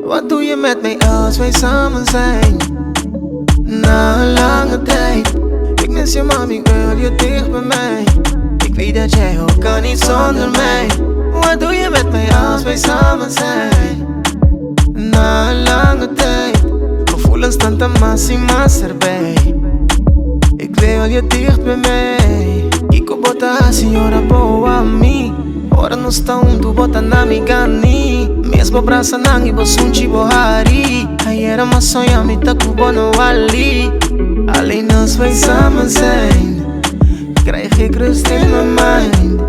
Wat doe je met mij als wij samen zijn? Na een lange tijd. Ik mis je mami, ik wil je dicht bij mij. Ik weet dat jij ook kan niet zonder mij. Wat doe je met mij als wij samen zijn? Na een lange tijd. Gevoelens tanta más y más erbij. Ik wil je dicht bij mij. Iko bota senhora boa a mim. Ora não estão, tu bota na mi gani. Mesmo braça nang ibo sunchi bohari. Aí era uma sonha, me tá kubo no ali. Alleen als wij samen zijn, krijg ik rust in mijn mind.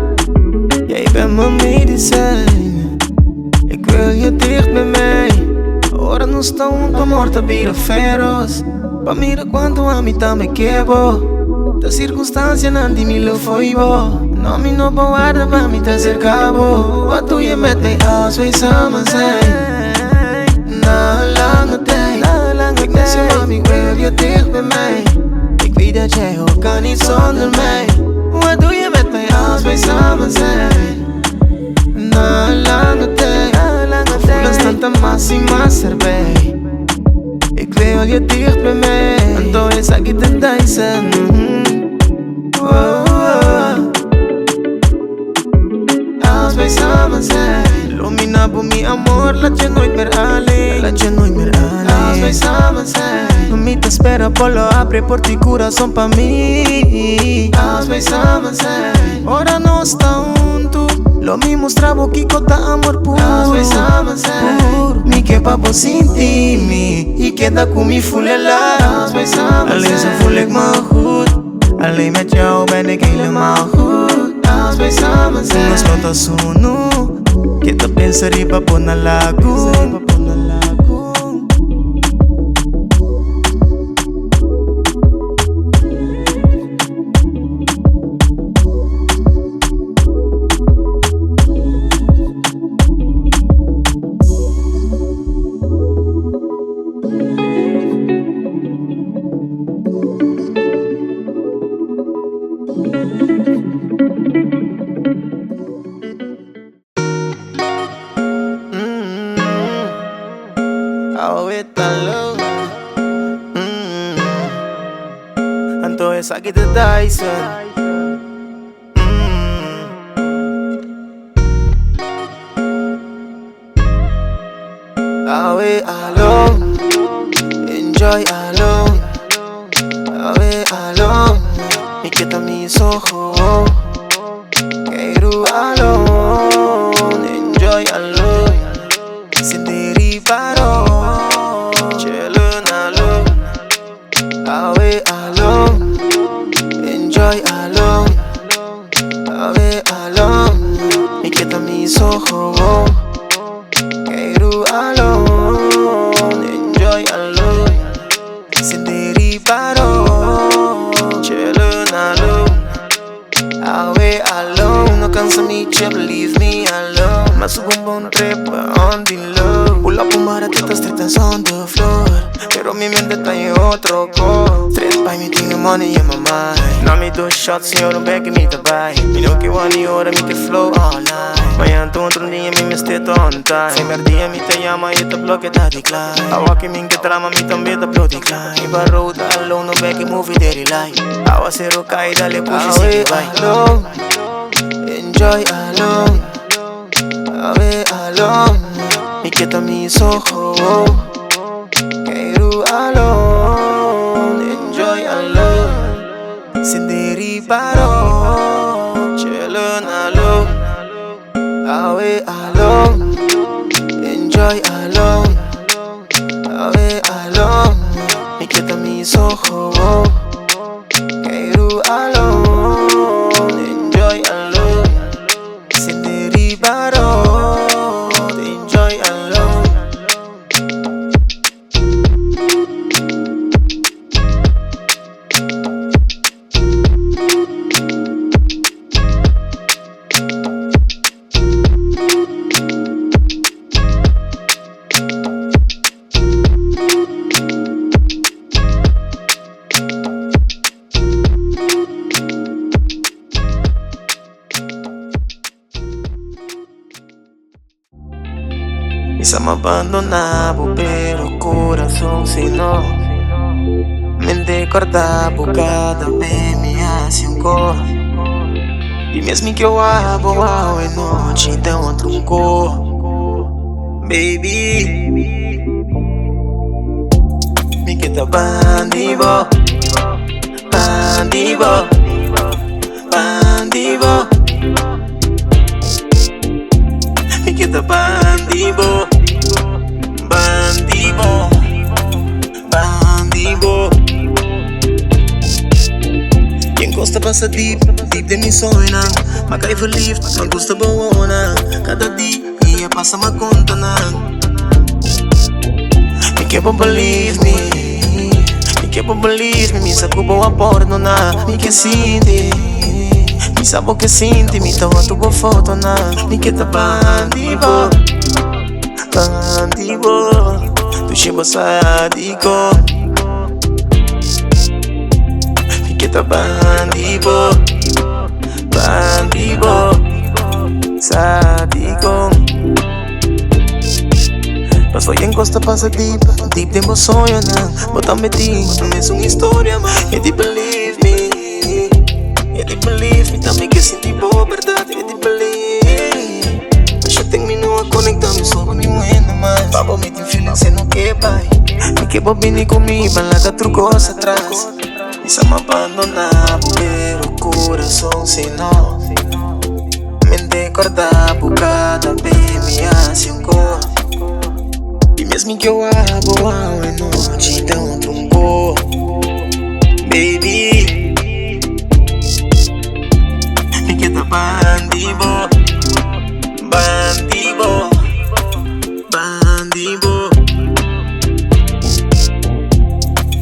Jij bent mijn medicijn. Ik wil je dicht bij mij. Ora não estão, tu morta vira feroz. Pa mira quanto a mim tá me quebo. Da circunstância não de mim lo foi bo. Não me no boarda pra mim tá cercabo. Wat doe je met mij als wij samen zijn? Na een lange tijd. Ik mis je mami, ik wil je dicht bij mij. Ik weet dat jij ook kan niet zonder mij. Wat doe je met mij als wij samen zijn? Na een lange tijd. Gevoelens tanta más y más erbij. Ik wil je dicht bij mij. Entonces aquí te dicen als wij samen zijn. Lumina por mi amor, laat je nooit meer alleen. Laat je nooit meer alleen. Als wij samen zijn. No me te espera, polo abre por ti corazón pa mí. Als wij samen zijn. Ora no está junto. Lo mismo trabo Kiko ta amor puro. Als wij samen zijn. Mi que papo sin ti mi. Je queda con mi fulela. Als wij samen zijn. Alleen zo voel ik me goed. Alleen met jou ben ik helemaal goed. Als wij samen zijn. Nos notas uno. Que te pensaría pa poner lago. Ahorita lo entonces aquí te dicen away alone, enjoy alone, away alone. Y quita mis ojos, quiero alone, enjoy alone, sin derivado. Away alone, enjoy alone, away alone. Y quita mis ojos, quiero alone, enjoy alone, sin derivado, chillin' alone. Away alone, no cansa mi chip, leave me alone. Me subo un buen trip, on the low. Pull up un maratitas, streets on the floor. Pero mi mente está en otro call. Stress by me, tengo money in my mind. Na me do shots, senhor, não beg me to buy. Me know que one hora, me te flow all night. Manhã tu outro dia, me estou on time. Sem merdia, me te llama e te bloque, tá decline. Awa que me que trama, me também te blow decline. Iba road alone, não beg move daily life. Awa zero cai, dale push, sigue vai. Alone, enjoy alone, away alone. Me quita mis ojos. Quiero alone, enjoy alone, sin derivado, chillin' alone, away alone, enjoy alone, away alone. Me quita mis ojos, quiero alone, enjoy alone, sin derivado, enjoy alone. Quizá me abandonaba, pero corazón se não. Mente corta por cada vez me hace cor. E mesmo que eu abo é noite, então outro baby, me que tá bandido, bandido, bandido. Me que tá bandido, bandido, bandido. E encosta passa deep de mi sonha. Mas cai verliefd, mas gusta boa. Cada dia passa uma conta na. Me que believe me, me que believe me, me saco boa porno na. Me que sente, me sabe o que sente, me tá a tua foto na. Me que tá bandido, bandido, tu chega sádico. Me que tá bandido, bandido, sádico. Mas foi encosta passa deep de meu sonho não. Bota-me deep, não é uma história mas é de believe me, é de believe me. Também que senti boa verdade, é de believe. Mas eu tenho me não a conectar, me soube me moendo mais. Babo me tem feeling, cê não quer pai. Me que bobine comigo, lá outro coisa atrás. E se me abandonar, pero coração se não. Mente corta por cada vez me hace cor. E mesmo que eu abo é noite, então truncou. Baby, me que tá bandido, bandido, bandido.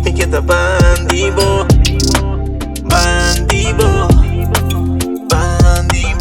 Me que tá bandido, bandido, bandido.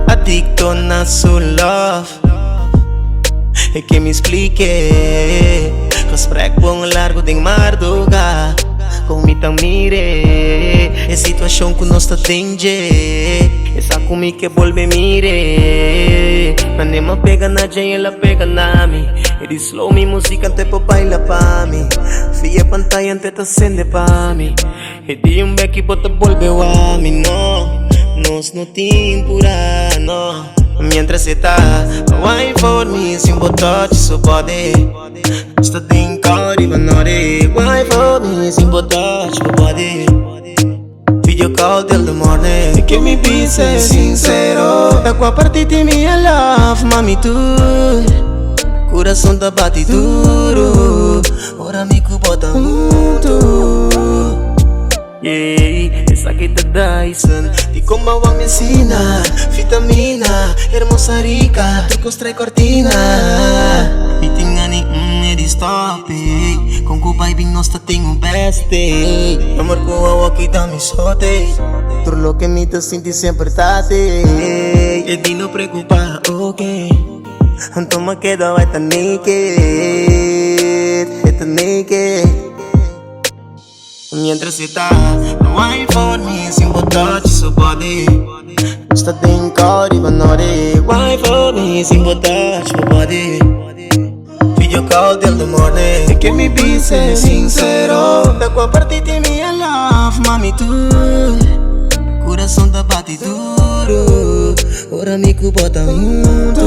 Adicto na su love, é que me explique. Gesprek bom largo de madrugada, com me tão mire. É situação que nós tá danger, essa comigo que volve mire. Mas nem me pega na gente, ela pega na mim. Ele slow mi música até pra bailar pra mim. Fia pantalla até tá acende pra mim. E de back bota volve a mim, não. Nós não tempura, no. Mientras você tá wine for me, sem botar de seu body. Está em Caribe, Nore. Wine for me, sem botar de seu body. Video call till the morning. Que me pise sincero. Da qual parte de minha love, mami, tu. Coração tá bate duro. Ora me bota muito. Yeah, essa aqui tá Dyson. Di como a medicina, vitamina, hermosa rica, tu costrai cortina. E tingani, é de stop. Com o baby nós tá tem um best day. Amor com a aqui tá me sote. Por lo que me te senti sempre tate. E di não preocupar, ok. Então me quedo vai tá naked, tá naked. Mientras você tá wine for me, sem botar de seu body. Está em Caribe, Nore. Wine for me, sem botar de seu body. Video call till the morning. É que me pise sincero. Da qual parte de minha love, mami, tu. Coração tá bate duro. Ora me bota muito.